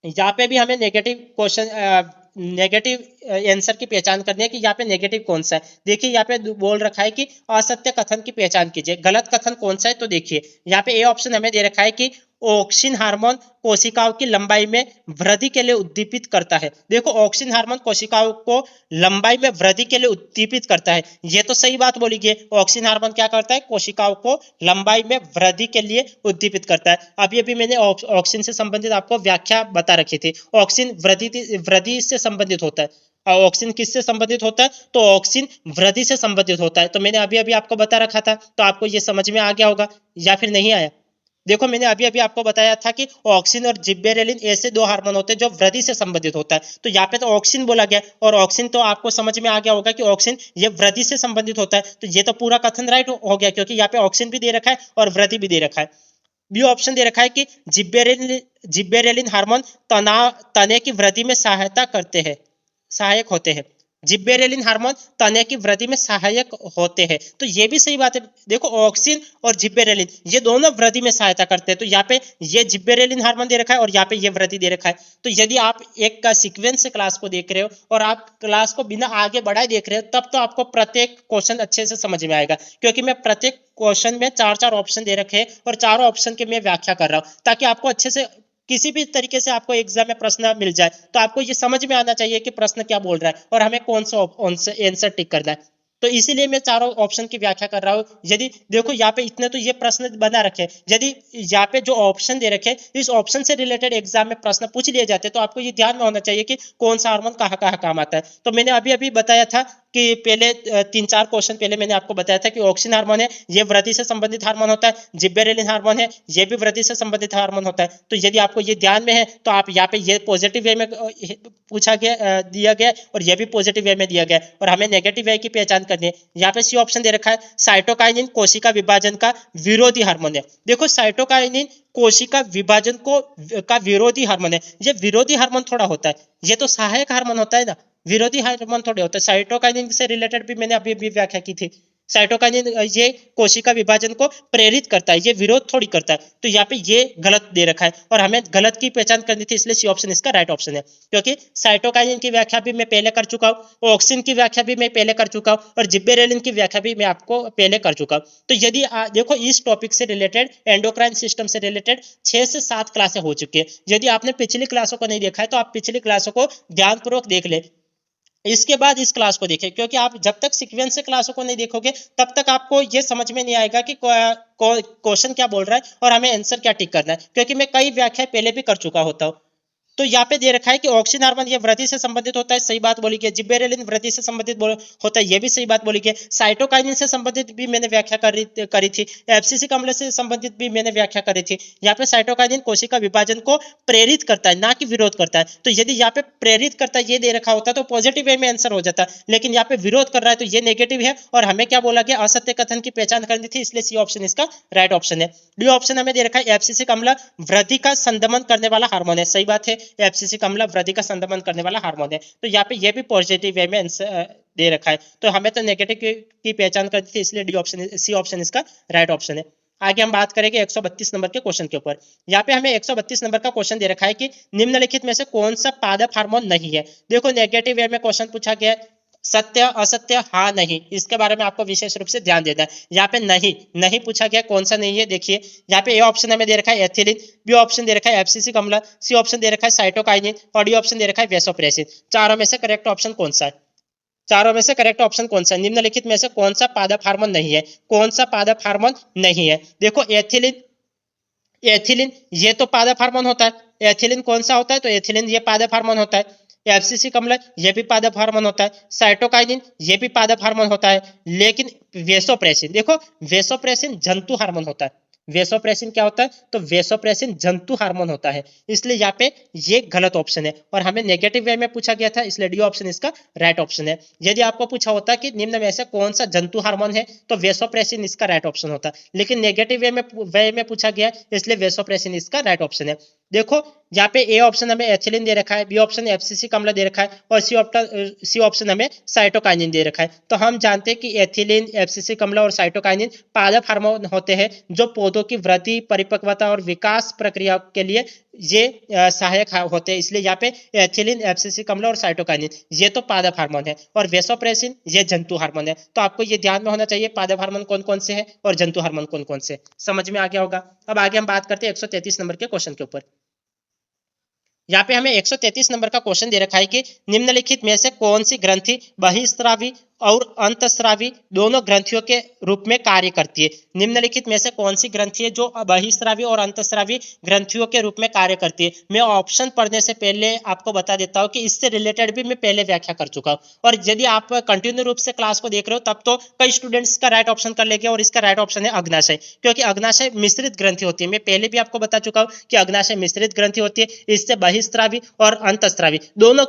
यहाँ पे भी हमें नेगेटिव क्वेश्चन नेगेटिव आंसर की पहचान करनी है कि यहाँ पे नेगेटिव कौन सा है। देखिए यहाँ पे बोल रखा है कि असत्य कथन की पहचान कीजिए, गलत कथन कौन सा है। तो देखिए यहाँ पे ए ऑप्शन हमें दे रखा है कि ऑक्सिन हार्मोन कोशिकाओं की लंबाई में वृद्धि के लिए उद्दीपित करता है। देखो ऑक्सिन हार्मोन कोशिकाओं को लंबाई में वृद्धि के लिए उद्दीपित करता है, ये तो सही बात बोली गई। ऑक्सिन हार्मोन क्या करता है, कोशिकाओं को लंबाई में वृद्धि के लिए उद्दीपित करता है। अभी अभी मैंने ऑक्सिन से संबंधित आपको व्याख्या बता रखी थी। ऑक्सिन वृद्धि से संबंधित होता है। ऑक्सिन किससे संबंधित होता है, तो ऑक्सिन वृद्धि से संबंधित होता है। तो मैंने अभी अभी आपको बता रखा था, तो आपको ये समझ में आ गया होगा या फिर नहीं आया। देखो मैंने अभी अभी आपको बताया था कि ऑक्सिन और जिब्बेरेलिन ऐसे दो हार्मोन होते हैं जो वृद्धि से संबंधित होता है। तो यहाँ पे तो ऑक्सिन बोला गया, और ऑक्सिन तो आपको समझ में आ गया होगा कि ऑक्सिन ये वृद्धि से संबंधित होता है। तो ये तो पूरा कथन राइट हो गया, क्योंकि यहाँ पे ऑक्सिन भी दे रखा है और वृद्धि भी दे रखा है। बी ऑप्शन दे रखा है कि जिब्बेरेलिन हार्मोन तने की वृद्धि में सहायक होते हैं। जिब्बेरेलिन हार्मोन तने की वृद्धि में सहायक होते हैं, तो ये भी सही बात है। देखो ऑक्सिन और जिब्बेरेलिन ये दोनों वृद्धि में सहायता करते हैं। तो यहाँ पे ये जिब्बेरेलिन हार्मोन दे रखा है और यहाँ पे ये वृद्धि दे रखा है। तो यदि आप एक का सीक्वेंस से क्लास को देख रहे हो और आप क्लास को बिना आगे बढ़ाए देख रहे हो, तब तो आपको प्रत्येक क्वेश्चन अच्छे से समझ में आएगा, क्योंकि मैं प्रत्येक क्वेश्चन में चार चार ऑप्शन दे रखे हैं और चारों ऑप्शन की मैं व्याख्या कर रहा हूँ, ताकि आपको अच्छे से किसी भी तरीके से आपको एग्जाम में प्रश्न मिल जाए तो आपको ये समझ में आना चाहिए कि प्रश्न क्या बोल रहा है और हमें कौन सा आंसर टिक करना है। तो इसीलिए मैं चारों ऑप्शन की व्याख्या कर रहा हूँ। यदि देखो यहाँ पे इतने तो ये प्रश्न बना रखे, यदि यहाँ पे जो ऑप्शन दे रखे इस ऑप्शन से रिलेटेड एग्जाम में प्रश्न पूछ लिए जाते तो आपको ये ध्यान में होना चाहिए कि कौन सा हार्मोन कहाँ कहाँ काम आता है। तो मैंने अभी अभी बताया था कि पहले 3-4 क्वेश्चन पहले मैंने आपको बताया था कि ऑक्सिन हार्मोन है, ये वृद्धि से संबंधित हार्मोन होता है। जिब्बेरेलिन हार्मोन है, ये भी वृद्धि से संबंधित हार्मोन होता है। तो यदि आपको ये ध्यान में है तो आप यहाँ पे ये पॉजिटिव वे में पूछा गया दिया गया और ये भी पॉजिटिव वे में दिया गया, और हमें नेगेटिव वे की पहचान करनी है। यहाँ पे सी ऑप्शन दे रखा है साइटोकाइनिन कोशिका विभाजन का विरोधी हार्मोन है। देखो साइटोकाइनिन कोशिका विभाजन का विरोधी हार्मोन है। ये विरोधी हार्मोन थोड़ा होता है, ये तो सहायक हार्मोन होता है ना, विरोधी हार्मोन थोड़े होते हैं। साइटोकाइनिन से रिलेटेड भी मैंने अभी व्याख्या की थी। साइटोकाइनिन ये कोशिका विभाजन को प्रेरित करता है, ये विरोध थोड़ी करता है। तो यहाँ पे ये गलत दे रखा है और हमें गलत की पहचान करनी थी, इसलिए सी ऑप्शन इसका राइट ऑप्शन है। क्योंकि साइटोकाइनिन की व्याख्या भी मैं पहले कर चुका हूँ, ऑक्सिन की व्याख्या भी मैं पहले कर चुका हूँ, और जिब्बेरेलिन की व्याख्या भी मैं आपको पहले कर चुका हूँ। तो यदि देखो इस टॉपिक से रिलेटेड, एंडोक्राइन सिस्टम से रिलेटेड 6 से 7 क्लासें हो चुकी है। यदि आपने पिछली क्लासों को नहीं देखा है तो आप पिछली क्लासों को ध्यानपूर्वक देख ले, इसके बाद इस क्लास को देखें, क्योंकि आप जब तक सीक्वेंस से क्लासों को नहीं देखोगे तब तक आपको ये समझ में नहीं आएगा कि क्वेश्चन क्या बोल रहा है और हमें आंसर क्या टिक करना है, क्योंकि मैं कई व्याख्या पहले भी कर चुका होता हूँ। तो यहाँ पे दे रखा है कि ऑक्सिन हार्मोन ये वृद्धि से संबंधित होता है, सही बात बोली गई। जिब्बेरेलिन वृद्धि से संबंधित होता है, ये भी सही बात बोली गई। साइटोकाइनिन से संबंधित भी मैंने व्याख्या करी थी। एब्सिसिक अम्ल से संबंधित भी मैंने व्याख्या करी थी। यहाँ पे साइटोकाइनिन कोशिका विभाजन को प्रेरित करता है, ना कि विरोध करता है। तो यदि यहाँ पे प्रेरित करता है ये दे रखा होता तो पॉजिटिव वे में आंसर हो जाता, लेकिन यहाँ पे विरोध कर रहा है तो ये नेगेटिव है। और हमें क्या बोला गया, असत्य कथन की पहचान करनी थी, इसलिए सी ऑप्शन इसका राइट ऑप्शन है। डी ऑप्शन हमें दे रखा है एब्सिसिक अम्ल वृद्धि का संदमन करने वाला हार्मोन है, सही बात है। एब्सिसिक अम्ल वृद्धि का संदमन करने वाला हार्मोन है। तो यहाँ पे ये भी पॉजिटिव वे में आंसर दे रखा है, तो हमें तो नेगेटिव की पहचान करनी थी, इसलिए डी ऑप्शन सी ऑप्शन इसका राइट ऑप्शन है। आगे हम बात करेंगे 132 नंबर के क्वेश्चन के ऊपर। यहाँ पे हमें 132 नंबर का क्वेश्चन दे रखा है कि निम्नलिखित में से कौन सा पादप हार्मोन नहीं है। देखो नेगेटिव वे में क्वेश्चन पूछा गया है, सत्य असत्य हाँ नहीं, इसके बारे में आपको विशेष रूप से ध्यान देना है। यहाँ पे नहीं पूछा गया, कौन सा नहीं है देखिए। यहाँ पे ए ऑप्शन हमें दे रखा है एथिलीन, बी ऑप्शन दे रखा है एब्सिसिक अम्ल, सी ऑप्शन दे रखा है साइटोकाइनिन और डी ऑप्शन दे रखा है वेसोप्रेसिन। चारों में से करेक्ट ऑप्शन कौन सा है? चारों में से करेक्ट ऑप्शन कौन सा है? निम्नलिखित में से कौन सा पादप हार्मोन नहीं है? कौन सा पादप हार्मोन नहीं है? देखो एथिलीन ये तो पादप हार्मोन होता है। एथिलीन कौन सा होता है? तो एथिलीन ये पादप हार्मोन होता है। एब्सिसिक अम्ल ये भी पादप हार्मोन होता है। साइटोकाइनिन ये भी पादप हार्मोन होता है। लेकिन वेसोप्रेसिन, देखो वेसोप्रेसिन जंतु हार्मोन होता है। वेसोप्रेसिन क्या होता है? तो वेसोप्रेसिन जंतु हार्मोन होता है, इसलिए यहाँ पे ये गलत ऑप्शन है और हमें नेगेटिव वे में पूछा गया था, इसलिए डी ऑप्शन इसका राइट ऑप्शन है। यदि आपको पूछा होता कि निम्न में से कौन सा जंतु हार्मोन है, तो वेसोप्रेसिन इसका राइट ऑप्शन होता, लेकिन नेगेटिव वे में पूछा गया, इसलिए वेसोप्रेसिन इसका राइट ऑप्शन है। देखो यहाँ पे ए ऑप्शन हमें एथिलीन दे रखा है, बी ऑप्शन एफसीसी कमला दे रखा है और सी ऑप्शन हमें साइटोकाइनिन दे रखा है। तो हम जानते हैं कि एथिलीन, एफसीसी कमला और साइटोकाइनिन पादप हार्मोन होते हैं जो पौधों की वृद्धि, परिपक्वता और विकास प्रक्रिया के लिए ये सहायक होते हैं, इसलिए यहाँ पे एथिलीन, एफसीसी कमला और साइटोकाइनिन ये तो पादप हार्मोन है और वेसोप्रेसिन ये जंतु हार्मोन है। तो आपको ये ध्यान में होना चाहिए पादप हार्मोन कौन कौन से हैं और जंतु हार्मोन कौन कौन से। समझ में आ गया होगा। अब आगे हम बात करते हैं 133 नंबर के क्वेश्चन के ऊपर। यहाँ पे हमें 133 नंबर का क्वेश्चन दे रखा है कि निम्नलिखित में से कौन सी ग्रंथि बहिस्रावी और अंतस्रावी दोनों ग्रंथियों के रूप में कार्य करती है। निम्नलिखित में से कौन सी ग्रंथि है जो बहिस्रावी और अंतस्रावी ग्रंथियों के रूप में कार्य करती है। मैं ऑप्शन पढ़ने से पहले आपको बता देता हूँ कि इससे रिलेटेड भी मैं पहले व्याख्या कर चुका हूँ, और यदि आप कंटिन्यू रूप से क्लास को देख रहे हो तब तो कई स्टूडेंट्स का राइट ऑप्शन कर लेंगे, और इसका राइट ऑप्शन है अग्नाशय, क्योंकि अग्नाशय मिश्रित ग्रंथि होती है। मैं पहले भी आपको बता चुका हूँ कि अग्नाशय मिश्रित ग्रंथि होती है, इससे बहिस्रावी और अंतस्रावी दोनों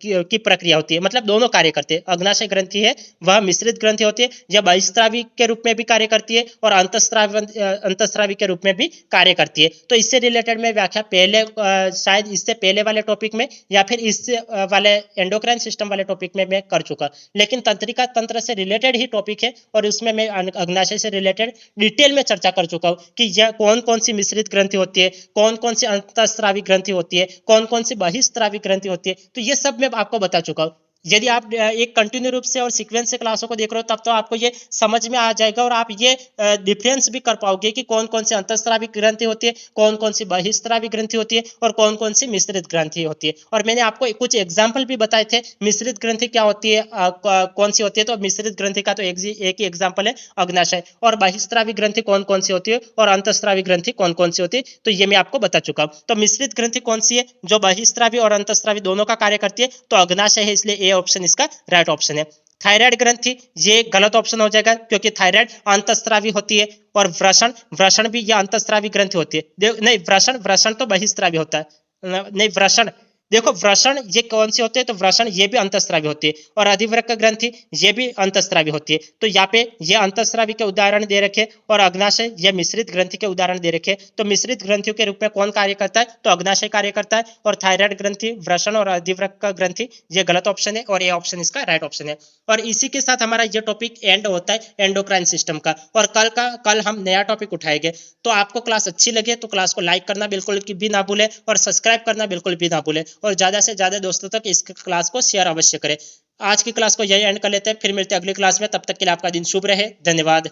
की प्रक्रिया होती है, मतलब दोनों कार्य करते हैं। अग्नाशय ग्रंथि है वह मिश्रित ग्रंथि होती है, यह बहिस्रावी के रूप में भी कार्य करती है और अंतस्रावी के रूप में भी कार्य करती है। तो इससे रिलेटेड मैं व्याख्या पहले शायद इससे पहले वाले टॉपिक में या फिर इस वाले एंडोक्राइन सिस्टम वाले टॉपिक में मैं कर चुका, लेकिन तंत्रिका तंत्र से रिलेटेड ही टॉपिक है और उसमें मैं अग्नाशय से रिलेटेड डिटेल में चर्चा कर चुका हूँ कि यह कौन कौन सी मिश्रित ग्रंथि होती है, कौन कौन सी अंतस्रावी ग्रंथि होती है, कौन कौन सी बहिस्रावी ग्रंथि होती है। तो ये सब मैं आपको बता चुका हूँ। यदि आप एक कंटिन्यू रूप से और सीक्वेंस से क्लासों को देख रहे हो तब तो आपको ये समझ में आ जाएगा और आप ये डिफरेंस भी कर पाओगे कि कौन कौन सी अंतस्रावी ग्रंथि होती है, कौन कौन सी बहिस्रावी ग्रंथि होती है और कौन कौन सी मिश्रित ग्रंथि होती है। और मैंने आपको कुछ एग्जाम्पल भी बताए थे मिश्रित ग्रंथि क्या होती है, कौन सी होती है। तो मिश्रित ग्रंथि का तो एक ही एग्जाम्पल है अग्नाशय, और बहिस्रावी ग्रंथि कौन कौन सी होती है और अंतस्रावी ग्रंथि कौन कौन सी होती है, तो ये मैं आपको बता चुका हूँ। तो मिश्रित ग्रंथि कौन सी है जो बहिस्रावी और अंतस्रावी दोनों का कार्य करती है, तो अग्नाशय है, इसलिए ए ऑप्शन इसका राइट ऑप्शन है। थायराइड ग्रंथि ये गलत ऑप्शन हो जाएगा क्योंकि थायराइड अंतस्रावी होती है, और वृषण भी ये अंतस्रावी ग्रंथि होती है। नहीं, वृषण तो बहिस्रावी होता है। नहीं, वृषण देखो, वृषण ये कौन सी होते हैं, तो वृषण ये भी अंतस्रावी होती है, और अधिवृक्क ग्रंथि ये भी अंतस्रावी होती है। तो यहाँ पे ये अंतस्रावी के उदाहरण दे रखे और अग्नाशय ये मिश्रित ग्रंथि के उदाहरण दे रखे। तो मिश्रित ग्रंथियों के रूप में कौन कार्य करता है, तो अग्नाशय कार्य करता है, और थायराइड ग्रंथि, वृषण और अधिवृक्क ग्रंथि ये गलत ऑप्शन है और ये ऑप्शन इसका राइट ऑप्शन है। और इसी के साथ हमारा ये टॉपिक एंड होता है एंडोक्राइन सिस्टम का, और कल हम नया टॉपिक उठाएंगे। तो आपको क्लास अच्छी लगे तो क्लास को लाइक करना बिल्कुल भी ना भूले और सब्सक्राइब करना बिल्कुल भी ना भूले, और ज्यादा से ज्यादा दोस्तों तक इस क्लास को शेयर अवश्य करें। आज की क्लास को यही एंड कर लेते हैं, फिर मिलते हैं अगली क्लास में। तब तक के लिए आपका दिन शुभ रहे। धन्यवाद।